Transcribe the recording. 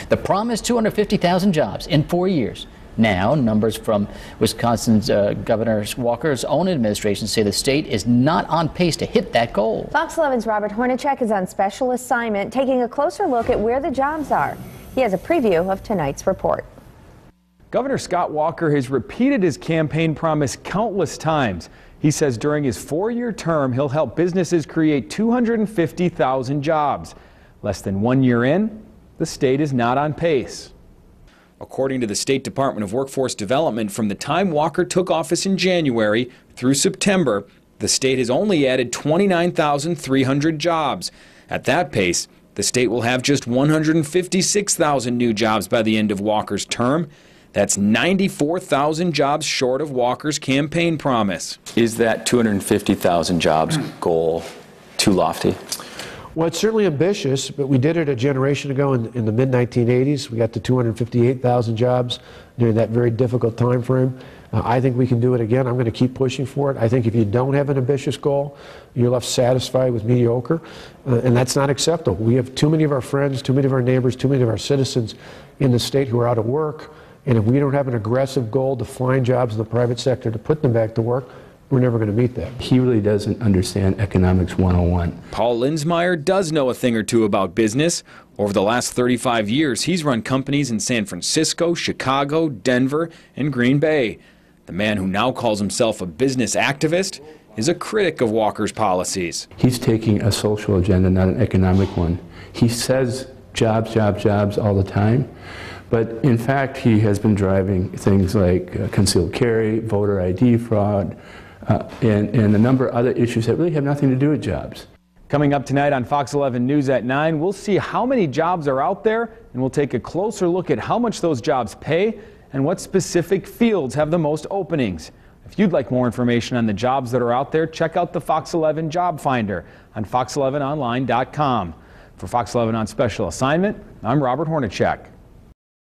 The promised 250,000 jobs in 4 years. Now, numbers from Wisconsin's Governor Walker's own administration say the state is not on pace to hit that goal. Fox 11's Robert Hornacek is on special assignment, taking a closer look at where the jobs are. He has a preview of tonight's report. Governor Scott Walker has repeated his campaign promise countless times. He says during his 4-year term, he'll help businesses create 250,000 jobs. Less than 1 year in, the state is not on pace. According to the State Department of Workforce Development, from the time Walker took office in January through September, the state has only added 29,300 jobs. At that pace, the state will have just 156,000 new jobs by the end of Walker's term. That's 94,000 jobs short of Walker's campaign promise. Is that 250,000 jobs goal too lofty? Well, it's certainly ambitious, but we did it a generation ago in the mid-1980s. We got to 258,000 jobs during that very difficult time frame. I think we can do it again. I'm going to keep pushing for it. I think if you don't have an ambitious goal, you're left satisfied with mediocre, and that's not acceptable. We have too many of our friends, too many of our neighbors, too many of our citizens in the state who are out of work, and if we don't have an aggressive goal to find jobs in the private sector to put them back to work, we're never going to meet that. He really doesn't understand economics 101. Paul Linsmeyer does know a thing or two about business. Over the last 35 years, he's run companies in San Francisco, Chicago, Denver, and Green Bay. The man who now calls himself a business activist is a critic of Walker's policies. He's taking a social agenda, not an economic one. He says jobs, jobs, jobs all the time. But in fact, he has been driving things like concealed carry, voter ID fraud, and a number of other issues that really have nothing to do with jobs. Coming up tonight on Fox 11 News at 9, we'll see how many jobs are out there, and we'll take a closer look at how much those jobs pay and what specific fields have the most openings. If you'd like more information on the jobs that are out there, check out the Fox 11 Job Finder on fox11online.com. For Fox 11 on Special Assignment, I'm Robert Hornacek.